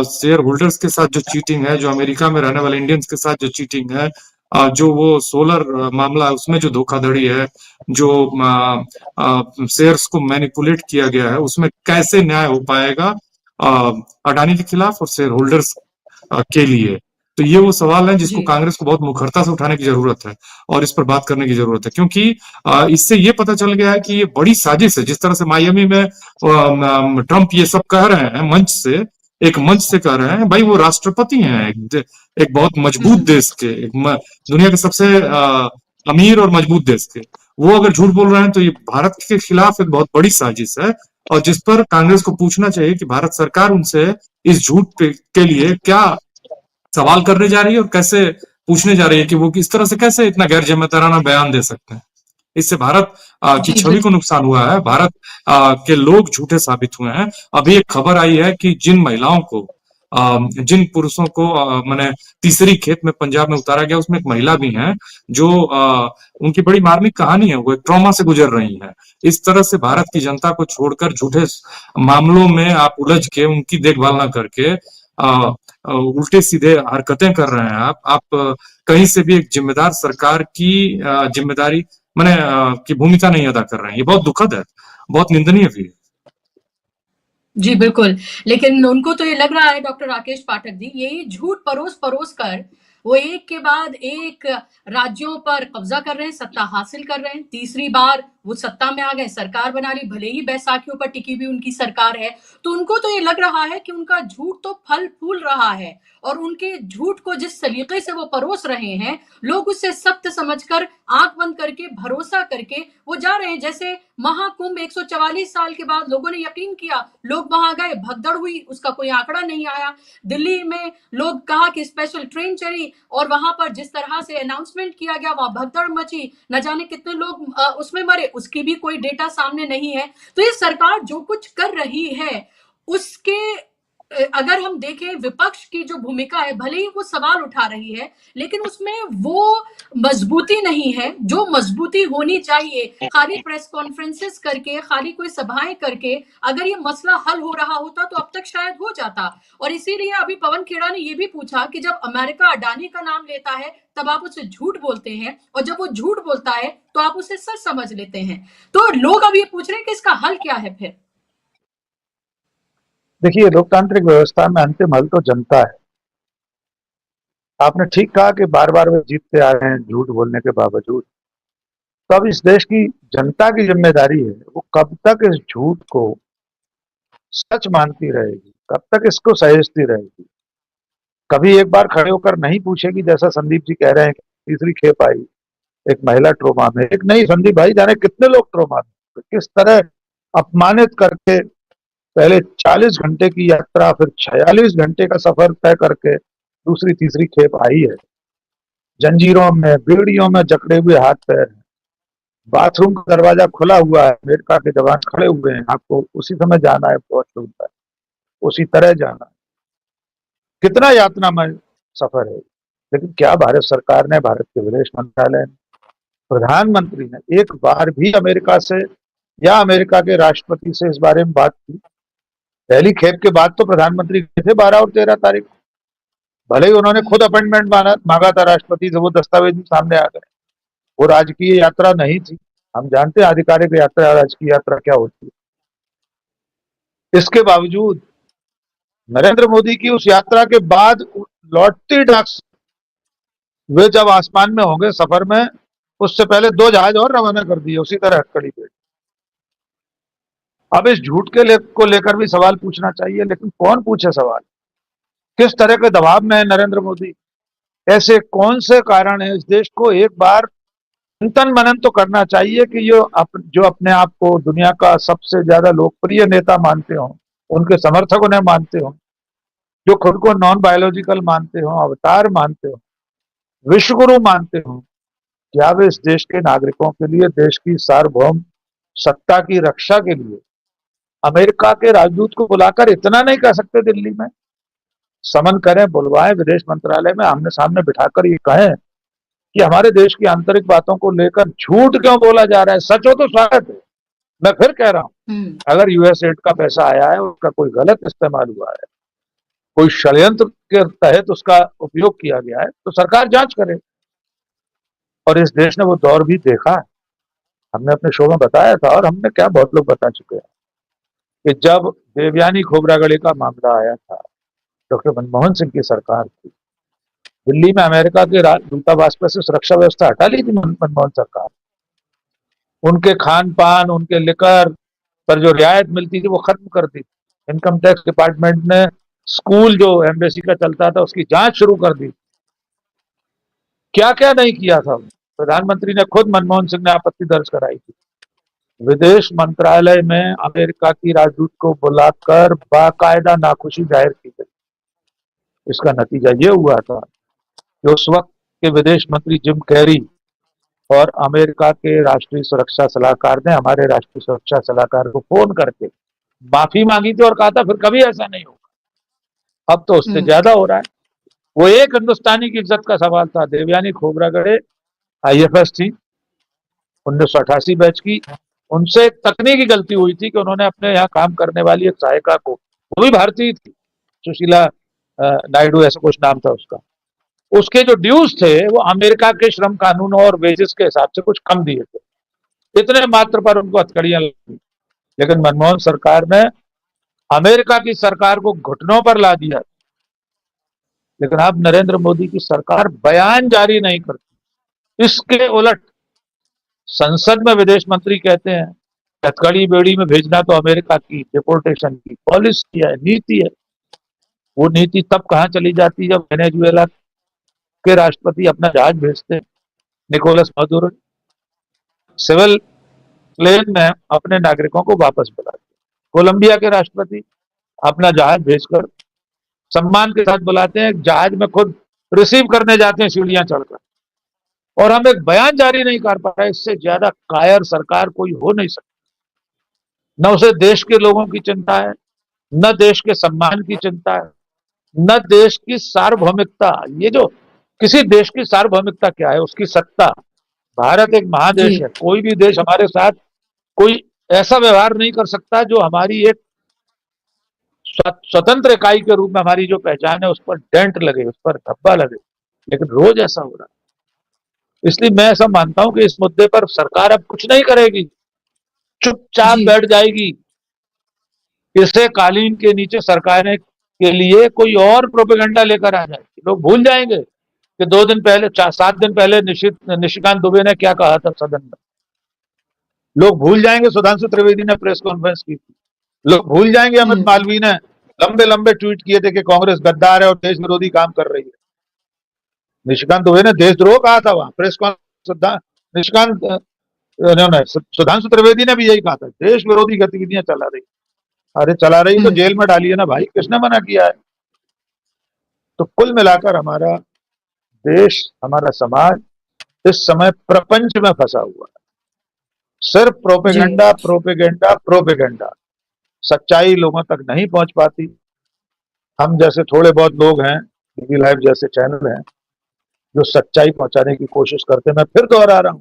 शेयर होल्डर्स के साथ जो चीटिंग है, जो अमेरिका में रहने वाले इंडियंस के साथ जो चीटिंग है, जो वो सोलर मामला है उसमें जो धोखाधड़ी है, जो शेयर्स को मैनिपुलेट किया गया है, उसमें कैसे न्याय हो पाएगा अडानी के खिलाफ और शेयर होल्डर्स के लिए? तो ये वो सवाल है जिसको कांग्रेस को बहुत मुखरता से उठाने की जरूरत है और इस पर बात करने की जरूरत है, क्योंकि इससे ये पता चल गया है कि ये बड़ी साजिश है। जिस तरह से मायामी में ट्रंप ये सब कह रहे हैं मंच से, एक मंच से कह रहे हैं, भाई वो राष्ट्रपति हैं एक बहुत मजबूत देश के, दुनिया के सबसे अमीर और मजबूत देश के, वो अगर झूठ बोल रहे हैं तो ये भारत के खिलाफ एक बहुत बड़ी साजिश है, और जिस पर कांग्रेस को पूछना चाहिए कि भारत सरकार उनसे इस झूठ के लिए क्या सवाल करने जा रही है और कैसे पूछने जा रही है कि वो किस तरह से कैसे इतना गैर जिम्मेदाराना बयान दे सकते हैं। इससे भारत की जी छवि को नुकसान हुआ है, भारत के लोग झूठे साबित हुए हैं। अभी एक खबर आई है कि जिन महिलाओं को जिन पुरुषों को मैंने तीसरी खेप में पंजाब में उतारा गया, उसमें एक महिला भी है जो उनकी बड़ी मार्मिक कहानी है, वो एक ट्रॉमा से गुजर रही है। इस तरह से भारत की जनता को छोड़कर झूठे मामलों में आप उलझ के उनकी देखभाल ना करके उल्टे सीधे हरकतें कर रहे हैं आप कहीं से भी एक जिम्मेदार सरकार की जिम्मेदारी मैंने की भूमिका नहीं अदा कर रहे हैं। ये बहुत दुखद है, बहुत निंदनीय भी है। जी, बिल्कुल। लेकिन उनको तो ये लग रहा है डॉक्टर राकेश पाठक जी, यही झूठ परोस-परोस कर वो एक के बाद एक राज्यों पर कब्ज़ा कर रहे हैं, सत्ता हासिल कर रहे हैं। तीसरी बार वो सत्ता में आ गए, सरकार बना ली, भले ही बैसाखियों पर टिकी हुई उनकी सरकार है। तो उनको तो ये लग रहा है कि उनका झूठ तो फल-फूल रहा है और उनके झूठ को जिस सलीके से वो परोस रहे हैं, लोग उसे सत्य समझकर आँख बंद करके, भरोसा करके वो जा रहे हैं। जैसे महाकुंभ 144 साल के बाद लोगों ने यकीन किया, लोग वहां गए, भगदड़ हुई, उसका कोई आंकड़ा नहीं आया। दिल्ली में लोग कहा कि स्पेशल ट्रेन चली और वहां पर जिस तरह से अनाउंसमेंट किया गया, वहां भगदड़ मची, न जाने कितने लोग उसमें मरे, उसकी भी कोई डेटा सामने नहीं है। तो ये सरकार जो कुछ कर रही है उसके अगर हम देखें विपक्ष की जो भूमिका है, भले ही वो सवाल उठा रही है, लेकिन उसमें वो मजबूती नहीं है जो मजबूती होनी चाहिए। खाली प्रेस कॉन्फ्रेंसेस करके, खाली कोई सभाएं करके अगर ये मसला हल हो रहा होता तो अब तक शायद हो जाता। और इसीलिए अभी पवन खेड़ा ने ये भी पूछा कि जब अमेरिका अडानी का नाम लेता है तब आप उसे झूठ बोलते हैं और जब वो झूठ बोलता है तो आप उसे सच समझ लेते हैं। तो लोग अब ये पूछ रहे हैं कि इसका हल क्या है फिर? देखिए, लोकतांत्रिक व्यवस्था में अंतिम हल तो जनता है। आपने ठीक कहा कि बार बार वे जीतते आ रहे हैं झूठ बोलने के बावजूद। तो अब इस देश की जनता की जिम्मेदारी है, वो कब तक इस झूठ को सच मानती रहेगी, कब तक इसको सहेजती रहेगी। कभी एक बार खड़े होकर नहीं पूछेगी, जैसा संदीप जी कह रहे हैं कि तीसरी खेप आई एक महिला ट्रोमा में। एक नहीं संदीप भाई, जाने कितने लोग ट्रोमा में, किस तरह अपमानित करके पहले 40 घंटे की यात्रा, फिर 46 घंटे का सफर तय करके दूसरी तीसरी खेप आई है। जंजीरों में, बेड़ियों में जकड़े हुए हाथ पैर हैं। बाथरूम का दरवाजा खुला हुआ है, अमेरिका के जवान खड़े हुए हैं, आपको उसी समय जाना है, वॉशरूम पर उसी तरह जाना है। कितना यातनामय सफर है। लेकिन क्या भारत सरकार ने, भारत के विदेश मंत्रालय ने, प्रधानमंत्री ने एक बार भी अमेरिका से या अमेरिका के राष्ट्रपति से इस बारे में बात की? पहली खेप के बाद तो प्रधानमंत्री गए थे 12 और 13 तारीख। भले ही उन्होंने खुद अपॉइंटमेंट मांगा था राष्ट्रपति से, वो दस्तावेज सामने आ गए। वो राजकीय यात्रा नहीं थी। हम जानते हैं आधिकारिक यात्रा, राजकीय यात्रा क्या होती है। इसके बावजूद नरेंद्र मोदी की उस यात्रा के बाद लौटती डाक वे जब आसमान में होंगे सफर में, उससे पहले 2 जहाज और रवाना कर दिए उसी तरह हथकड़ी पे। अब इस झूठ के को लेकर भी सवाल पूछना चाहिए, लेकिन कौन पूछे सवाल? किस तरह के दबाव में है नरेंद्र मोदी? ऐसे कौन से कारण है? इस देश को एक बार चिंतन मनन तो करना चाहिए कि जो अपने आप को दुनिया का सबसे ज्यादा लोकप्रिय नेता मानते हो, उनके समर्थक उन्हें मानते हो, जो खुद को नॉन बायोलॉजिकल मानते हो, अवतार मानते हो, विश्वगुरु मानते हो, क्या वे इस देश के नागरिकों के लिए, देश की सार्वभौम सत्ता की रक्षा के लिए अमेरिका के राजदूत को बुलाकर इतना नहीं कह सकते? दिल्ली में समन करें, बुलवाएं विदेश मंत्रालय में, आमने सामने बिठाकर ये कहें कि हमारे देश की आंतरिक बातों को लेकर झूठ क्यों बोला जा रहा है? सच हो तो स्वागत है। मैं फिर कह रहा हूं, अगर यूएसएड का पैसा आया है, उसका कोई गलत इस्तेमाल हुआ है, कोई षड्यंत्र के तहत उसका उपयोग किया गया है, तो सरकार जांच करे। और इस देश ने वो दौर भी देखा है। हमने अपने शो में बताया था, और हमने क्या बहुत लोग बता चुके हैं कि जब देवयानी खोबरागड़ी का मामला आया था, डॉक्टर मनमोहन सिंह की सरकार थी, दिल्ली में अमेरिका के दूतावास पर से सुरक्षा व्यवस्था हटा ली थी मनमोहन सरकार। उनके खान पान, उनके लिकर पर जो रियायत मिलती थी वो खत्म कर दी। इनकम टैक्स डिपार्टमेंट ने स्कूल जो एम्बेसी का चलता था उसकी जांच शुरू कर दी। क्या क्या नहीं किया था। प्रधानमंत्री ने खुद, मनमोहन सिंह ने आपत्ति दर्ज कराई थी। विदेश मंत्रालय में अमेरिका की राजदूत को बुलाकर बाकायदा नाखुशी जाहिर की गई। इसका नतीजा ये हुआ था कि उस वक्त कि विदेश मंत्री जिम कैरी और अमेरिका के राष्ट्रीय सुरक्षा सलाहकार ने हमारे राष्ट्रीय सुरक्षा सलाहकार को फोन करके माफी मांगी थी और कहा था फिर कभी ऐसा नहीं होगा। अब तो उससे ज्यादा हो रहा है। वो एक हिंदुस्तानी की इज्जत का सवाल था। देवयानी खोबरागड़े IFS थी 1988 बैच की। उनसे एक तकनीकी गलती हुई थी कि उन्होंने अपने यहाँ काम करने वाली एक सहायिका को, वो भी भारतीय थी, सुशीला नायडू ऐसा कुछ नाम था उसका, उसके जो ड्यूज थे वो अमेरिका के श्रम कानूनों और वेजेस के हिसाब से कुछ कम दिए थे। इतने मात्र पर उनको हथकड़ियां लगी। लेकिन मनमोहन सरकार ने अमेरिका की सरकार को घुटनों पर ला दिया। लेकिन अब नरेंद्र मोदी की सरकार बयान जारी नहीं करती। इसके उलट संसद में विदेश मंत्री कहते हैं हथकड़ी बेड़ी में भेजना तो अमेरिका की डिपोर्टेशन की पॉलिसी है, नीति है। वो नीति तब कहां चली जाती जब वेनेजुएला के राष्ट्रपति अपना जहाज भेजते, निकोलस मादुरो सिविल प्लेन में अपने नागरिकों को वापस बुलाते। कोलंबिया के राष्ट्रपति अपना जहाज भेजकर सम्मान के साथ बुलाते हैं, जहाज में खुद रिसीव करने जाते हैं सीढ़ियां चढ़कर, और हम एक बयान जारी नहीं कर पा रहे। इससे ज्यादा कायर सरकार कोई हो नहीं सकती। न उसे देश के लोगों की चिंता है, न देश के सम्मान की चिंता है, न देश की सार्वभौमिकता। ये जो किसी देश की सार्वभौमिकता क्या है, उसकी सत्ता। भारत एक महादेश है, कोई भी देश हमारे साथ कोई ऐसा व्यवहार नहीं कर सकता जो हमारी एक स्वतंत्र इकाई के रूप में हमारी जो पहचान है उस पर डेंट लगे, उस पर धब्बा लगे। लेकिन रोज ऐसा हो रहा है। इसलिए मैं ऐसा मानता हूं कि इस मुद्दे पर सरकार अब कुछ नहीं करेगी, चुपचाप बैठ जाएगी। इसे कालीन के नीचे सरकार के लिए कोई और प्रोपेगेंडा लेकर आ जाएगी। लोग भूल जाएंगे कि 2 दिन पहले 7 दिन पहले निशिकांत दुबे ने क्या कहा था सदन में। लोग भूल जाएंगे सुधांशु त्रिवेदी ने प्रेस कॉन्फ्रेंस की थी। लोग भूल जाएंगे अमित मालवीय ने लंबे लंबे ट्वीट किए थे कि कांग्रेस गद्दार है और देश विरोधी काम कर रही है। निशिकांत दुबे ने देशद्रोह कहा था वहां प्रेस कॉन्फ्रेंस। सुधांशु त्रिवेदी ने भी यही कहा था, देश विरोधी गतिविधियां चला रही। अरे चला रही तो जेल में डालिए ना भाई, किसने मना किया है? तो कुल मिलाकर हमारा देश, हमारा समाज इस समय प्रपंच में फंसा हुआ है। सिर्फ प्रोपेगेंडा प्रोपेगेंडा प्रोपेगेंडा, सच्चाई लोगों तक नहीं पहुंच पाती। हम जैसे थोड़े बहुत लोग हैं, टीवी लाइव जैसे चैनल हैं जो सच्चाई पहुंचाने की कोशिश करते हैं। मैं फिर दोहरा रहा हूं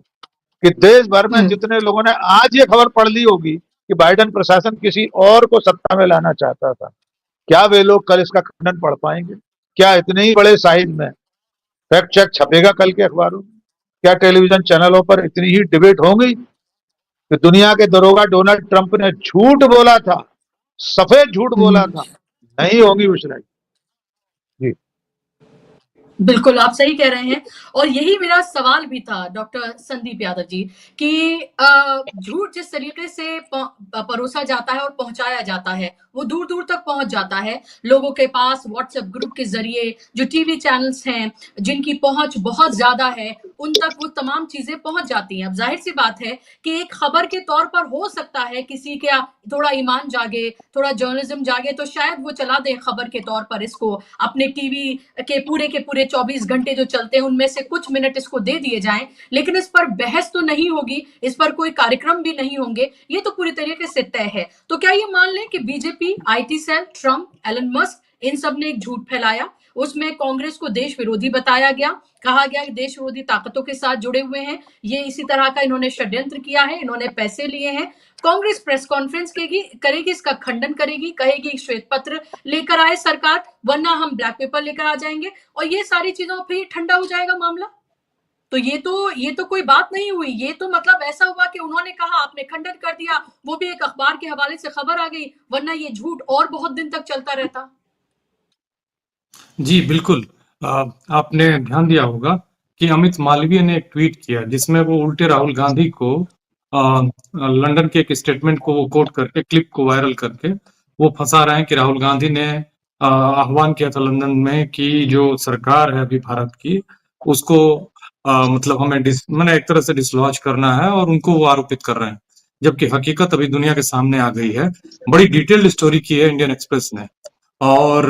कि देश भर में जितने लोगों ने आज ये खबर पढ़ ली होगी कि बाइडेन प्रशासन किसी और को सत्ता में लाना चाहता था, क्या वे लोग कल इसका खंडन पढ़ पाएंगे? क्या इतने ही बड़े साइज में फैक्ट चेक छपेगा कल के अखबारों में? क्या टेलीविजन चैनलों पर इतनी ही डिबेट होंगी कि दुनिया के दरोगा डोनाल्ड ट्रंप ने झूठ बोला था, सफेद झूठ बोला था? नहीं होगी विश्राई जी। बिल्कुल आप सही कह रहे हैं। और यही मेरा सवाल भी था डॉक्टर संदीप यादव जी कि झूठ जिस तरीके से परोसा जाता है और पहुंचाया जाता है वो दूर दूर तक पहुंच जाता है लोगों के पास। व्हाट्सएप ग्रुप के जरिए जो टीवी चैनल्स हैं जिनकी पहुंच बहुत ज्यादा है उन तक वो तमाम चीजें पहुंच जाती हैं। अब जाहिर सी बात है कि एक खबर के तौर पर हो सकता है किसी का थोड़ा ईमान जागे, थोड़ा जर्नलिज्म जागे तो शायद वो चला दे खबर के तौर पर इसको, अपने टीवी के पूरे 24 घंटे जो चलते हैं उनमें से कुछ मिनट इसको दे दिए जाएं। लेकिन इस पर बहस तो नहीं होगी, इस पर कोई कार्यक्रम भी नहीं होंगे, ये तो पूरी तरीके से तय है। तो क्या ये मान लें कि BJP, IT cell, Trump, Elon Musk इन सब ने एक झूठ फैलाया, उसमें कांग्रेस को देश विरोधी बताया गया, कहा गया कि देश विरोधी ताकतों के साथ जुड़े हुए हैं, ये इसी तरह का इन्होंने षड्यंत्र किया है, इन्होंने पैसे लिए हैं। कांग्रेस प्रेस कॉन्फ्रेंस करेगी, इसका खंडन करेगी, कहेगी श्वेत पत्र लेकर आए सरकार वरना हम ब्लैक पेपर लेकर आ जाएंगे, और ये सारी चीजों फिर ठंडा हो जाएगा मामला। तो ये तो कोई बात नहीं हुई। ये तो मतलब ऐसा हुआ कि उन्होंने कहा, आपने खंडन कर दिया, वो भी एक अखबार के हवाले से खबर आ गई, वरना ये झूठ और बहुत दिन तक चलता रहता। जी बिल्कुल। आपने ध्यान दिया होगा कि अमित मालवीय ने एक ट्वीट किया जिसमें वो उल्टे राहुल गांधी को लंदन के एक स्टेटमेंट को वो कोट करके, क्लिप को वायरल करके वो फंसा रहे हैं कि राहुल गांधी ने आह्वान किया था लंदन में कि जो सरकार है अभी भारत की उसको मतलब हमें मैंने एक तरह से डिसलॉज करना है, और उनको वो आरोपित कर रहे हैं, जबकि हकीकत अभी दुनिया के सामने आ गई है। बड़ी डिटेल्ड स्टोरी की है इंडियन एक्सप्रेस ने। और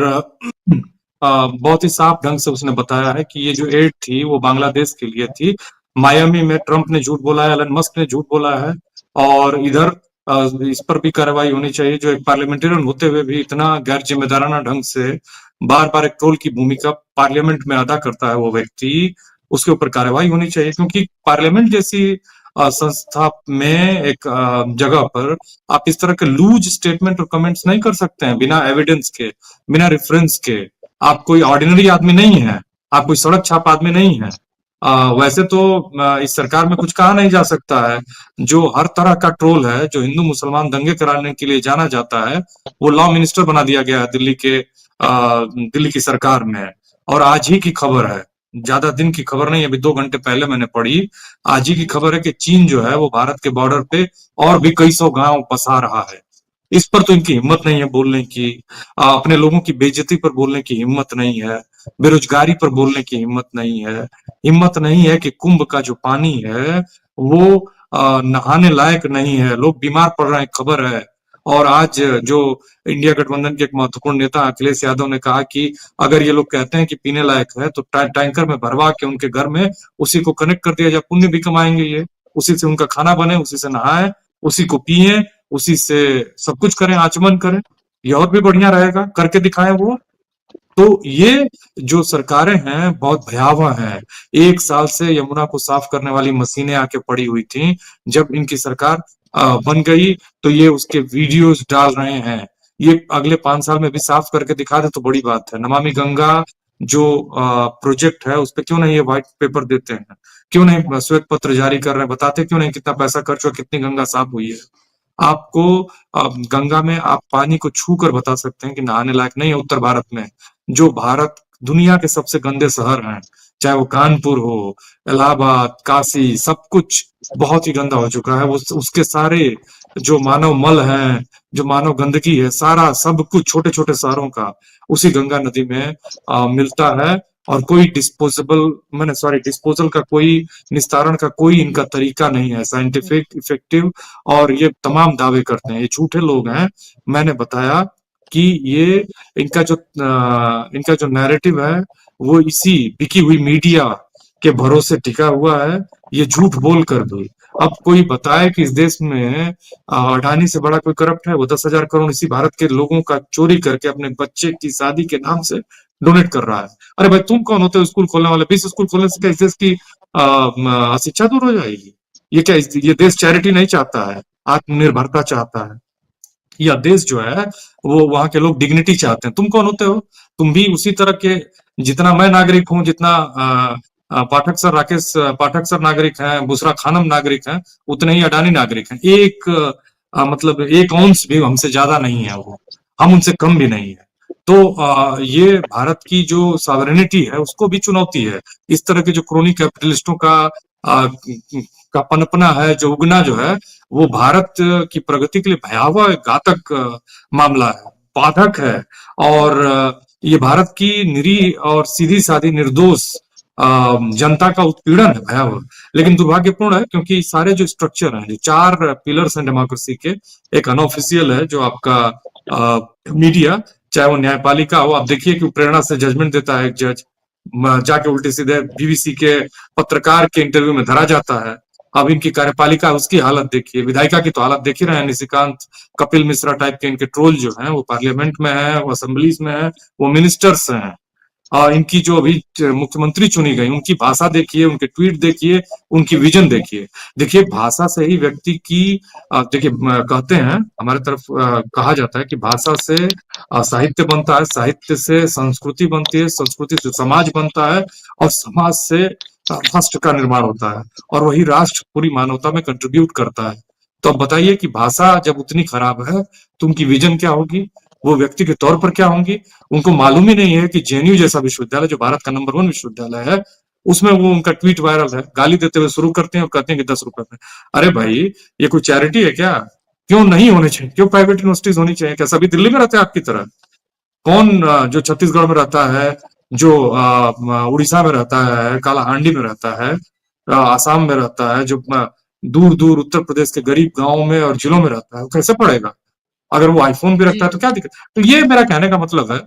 बहुत ही साफ ढंग से उसने बताया है कि ये जो एड थी वो बांग्लादेश के लिए थी। मायामी में ट्रंप ने झूठ बोला है, एलन मस्क ने झूठ बोला है, और इधर इस पर भी कार्रवाई होनी चाहिए। जो एक पार्लियामेंटेरियन होते हुए भी इतना गैर जिम्मेदाराना ढंग से बार बार एक ट्रोल की भूमिका पार्लियामेंट में अदा करता है वो व्यक्ति, उसके ऊपर कार्रवाई होनी चाहिए। क्योंकि पार्लियामेंट जैसी संस्था में एक जगह पर आप इस तरह के लूज स्टेटमेंट और कमेंट्स नहीं कर सकते हैं बिना एविडेंस के, बिना रेफरेंस के। आप कोई ऑर्डिनरी आदमी नहीं है, आप कोई सड़क छाप आदमी नहीं है। वैसे तो इस सरकार में कुछ कहा नहीं जा सकता है। जो हर तरह का ट्रोल है, जो हिंदू मुसलमान दंगे कराने के लिए जाना जाता है, वो लॉ मिनिस्टर बना दिया गया है दिल्ली की सरकार में। और आज ही की खबर है, ज्यादा दिन की खबर नहीं, अभी 2 घंटे पहले मैंने पढ़ी। आज ही की खबर है कि चीन जो है वो भारत के बॉर्डर पे और भी कई सौ गांव बसा रहा है। इस पर तो इनकी हिम्मत नहीं है बोलने की, अपने लोगों की बेइज्जती पर बोलने की हिम्मत नहीं है, बेरोजगारी पर बोलने की हिम्मत नहीं है, हिम्मत नहीं है कि कुंभ का जो पानी है वो नहाने लायक नहीं है, लोग बीमार पड़ रहे हैं, खबर है। और आज जो इंडिया गठबंधन के एक महत्वपूर्ण नेता अखिलेश यादव ने कहा कि अगर ये लोग कहते हैं कि पीने लायक है तो टैंकर में भरवा के उनके घर में उसी को कनेक्ट कर दिया जाए, पुण्य भी कमाएंगे ये, उसी से उनका खाना बने, उसी से नहाए, उसी को पिए, उसी से सब कुछ करें, आचमन करें, ये और भी बढ़िया रहेगा, करके दिखाएं वो। तो ये जो सरकारें हैं बहुत भयावह हैं। 1 साल से यमुना को साफ करने वाली मशीनें आके पड़ी हुई थी, जब इनकी सरकार बन गई तो ये उसके वीडियोस डाल रहे हैं। ये अगले 5 साल में भी साफ करके दिखा दे तो बड़ी बात है। नमामि गंगा जो प्रोजेक्ट है उस पर क्यों नहीं ये व्हाइट पेपर देते हैं, क्यों नहीं श्वेत पत्र जारी कर रहे हैं, बताते क्यों नहीं कितना पैसा खर्च हुआ, कितनी गंगा साफ हुई है। आपको गंगा में आप पानी को छू कर बता सकते हैं कि नहाने लायक नहीं है उत्तर भारत में। जो भारत दुनिया के सबसे गंदे शहर हैं, चाहे वो कानपुर हो, इलाहाबाद, काशी, सब कुछ बहुत ही गंदा हो चुका है। वो उसके सारे जो मानव मल हैं, जो मानव गंदगी है, सारा सब कुछ छोटे छोटे शहरों का उसी गंगा नदी में मिलता है। और कोई डिस्पोजल का कोई निस्तारण का कोई इनका तरीका नहीं है साइंटिफिक इफेक्टिव। और ये तमाम दावे करते हैं, ये झूठे लोग हैं। मैंने बताया कि ये इनका जो नैरेटिव है वो इसी बिकी हुई मीडिया के भरोसे टिका हुआ है। ये झूठ बोल कर भी अब कोई बताए कि इस देश में अडानी से बड़ा कोई करप्ट है, वो 10,000 करोड़ इसी भारत के लोगों का चोरी करके अपने बच्चे की शादी के नाम से डोनेट कर रहा है। अरे भाई तुम कौन होते हो स्कूल खोलने वाले? 20 स्कूल खोलने से क्या इस देश की शिक्षा दूर हो जाएगी? ये क्या ये देश चैरिटी नहीं चाहता है, आत्मनिर्भरता चाहता है। यह देश जो है वो वहां के लोग डिग्निटी चाहते हैं। तुम कौन होते हो? तुम भी उसी तरह के, जितना मैं नागरिक हूं, जितना राकेश पाठक सर नागरिक हैं, बुशरा खानम नागरिक हैं, उतने ही अडानी नागरिक हैं। मतलब 1 अंश भी हमसे ज्यादा नहीं है वो, हम उनसे कम भी नहीं है। तो ये भारत की जो सॉवरेनिटी है उसको भी चुनौती है। इस तरह के जो क्रोनी कैपिटलिस्टों का पनपना है, जो उगना जो है, वो भारत की प्रगति के लिए भयावह घातक मामला है, बाधक है। और ये भारत की निरीह और सीधी सादी निर्दोष जनता का उत्पीड़न है, भयावह। लेकिन दुर्भाग्यपूर्ण है क्योंकि सारे जो स्ट्रक्चर हैं, जो 4 पिलर्स हैं डेमोक्रेसी के, एक अनऑफिशियल है जो आपका मीडिया, चाहे वो न्यायपालिका हो। आप देखिए कि प्रेरणा से जजमेंट देता है एक जज, जाके उल्टे सीधे बीबीसी के पत्रकार के इंटरव्यू में धरा जाता है। अब इनकी कार्यपालिका, उसकी हालत देखिए, विधायिका की तो हालत देख ही रहे हैं। निशिकांत, कपिल मिश्रा टाइप के इनके ट्रोल जो हैं वो पार्लियामेंट में है, वो असेंबलीज में है, वो मिनिस्टर्स हैं। और इनकी जो अभी मुख्यमंत्री चुनी गई, उनकी भाषा देखिए, उनके ट्वीट देखिए, उनकी विजन देखिए। देखिए भाषा से ही व्यक्ति की देखिए कहते हैं हमारे तरफ कहा जाता है कि भाषा से साहित्य बनता है, साहित्य से संस्कृति बनती है, संस्कृति से समाज बनता है, और समाज से राष्ट्र का निर्माण होता है, और वही राष्ट्र पूरी मानवता में कंट्रीब्यूट करता है। तो अब बताइए कि भाषा जब उतनी खराब है तो उनकी विजन क्या होगी, वो व्यक्ति के तौर पर क्या होंगी? उनको मालूम ही नहीं है कि जेएनयू जैसा विश्वविद्यालय, जो भारत का नंबर 1 विश्वविद्यालय है, उसमें वो उनका ट्वीट वायरल है, गाली देते हुए शुरू करते हैं और कहते हैं कि 10 रुपए में। अरे भाई ये कोई चैरिटी है क्या? क्यों नहीं होने चाहिए? क्यों प्राइवेट यूनिवर्सिटीज होनी चाहिए? क्या सभी दिल्ली में रहते हैं आपकी तरह? कौन जो छत्तीसगढ़ में रहता है, जो उड़ीसा में रहता है, कालाहांडी में रहता है, आसाम में रहता है, जो दूर दूर उत्तर प्रदेश के गरीब गांवों में और जिलों में रहता है, वो कैसे पढ़ेगा? अगर वो आईफोन भी रखता है तो क्या दिक्कत। तो ये मेरा कहने का मतलब है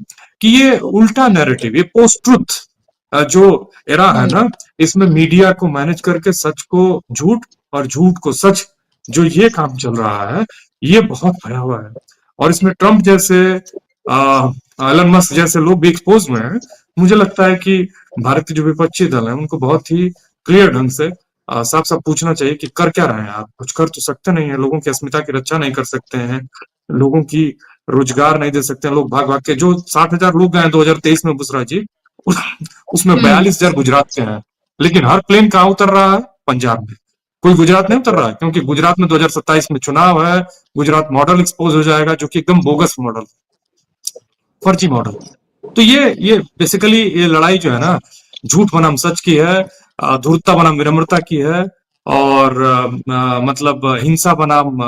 कि ये उल्टा नैरेटिव, ये पोस्ट ट्रुथ जो एरा है ना, इसमें मीडिया को मैनेज करके सच को झूठ और झूठ को सच, जो ये काम चल रहा है, ये बहुत भयावह है। और इसमें ट्रंप जैसे एलन मस्क जैसे लोग भी एक्सपोज हुए हैं। मुझे लगता है कि भारत के जो विपक्षी दल है उनको बहुत ही क्लियर ढंग से साफ साफ पूछना चाहिए कि कर क्या रहे हैं आप। कुछ कर तो सकते नहीं है, लोगों की अस्मिता की रक्षा नहीं कर सकते हैं, लोगों की रोजगार नहीं दे सकते हैं। लोग भाग भाग के, जो 60,000 लोग गए 2023 में बुसरा जी, उसमें 42,000 गुजरात के हैं। लेकिन हर प्लेन कहाँ उतर रहा है? पंजाब में। कोई गुजरात नहीं उतर रहा है, क्योंकि गुजरात में 2027 में चुनाव है। गुजरात मॉडल एक्सपोज हो जाएगा, जो कि एकदम बोगस मॉडल, फर्जी मॉडल। तो ये बेसिकली ये लड़ाई जो है ना, झूठ बनाम सच की है, धूर्तता बनाम विनम्रता की है, और मतलब हिंसा बनाम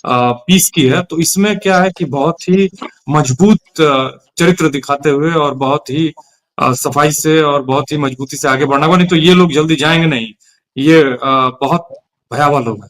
पीस की है। तो इसमें क्या है कि बहुत ही मजबूत चरित्र दिखाते हुए और बहुत ही सफाई से और बहुत ही मजबूती से आगे बढ़ना होगा, नहीं तो ये लोग जल्दी जाएंगे नहीं। ये बहुत भयावह लोग हैं।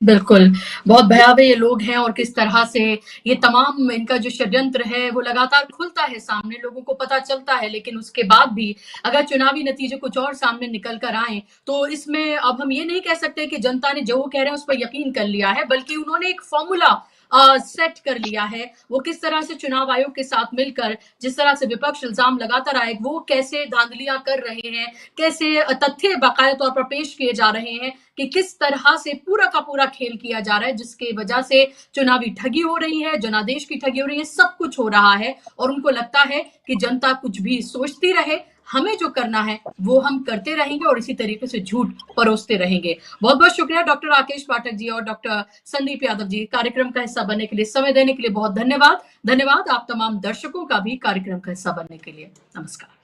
बिल्कुल, बहुत भयावह ये लोग हैं और किस तरह से ये तमाम इनका जो षड्यंत्र है वो लगातार खुलता है सामने, लोगों को पता चलता है, लेकिन उसके बाद भी अगर चुनावी नतीजे कुछ और सामने निकल कर आएँ, तो इसमें अब हम ये नहीं कह सकते कि जनता ने जो वो कह रहे हैं उस पर यकीन कर लिया है, बल्कि उन्होंने एक फ़ॉर्मूला सेट कर लिया है। वो किस तरह से चुनाव आयोग के साथ मिलकर जिस तरह से विपक्ष इल्ज़ाम लगाता रहा है, वो कैसे धांधलियाँ कर रहे हैं, कैसे तथ्य बाकायदा तौर पर पेश किए जा रहे हैं कि किस तरह से पूरा का पूरा खेल किया जा रहा है, जिसकी वजह से चुनावी ठगी हो रही है, जनादेश की ठगी हो रही है, सब कुछ हो रहा है और उनको लगता है कि जनता कुछ भी सोचती रहे, हमें जो करना है वो हम करते रहेंगे और इसी तरीके से झूठ परोसते रहेंगे। बहुत-बहुत शुक्रिया डॉक्टर राकेश पाठक जी और डॉक्टर संदीप यादव जी, कार्यक्रम का हिस्सा बनने के लिए, समय देने के लिए बहुत धन्यवाद। धन्यवाद आप तमाम दर्शकों का भी कार्यक्रम का हिस्सा बनने के लिए। नमस्कार।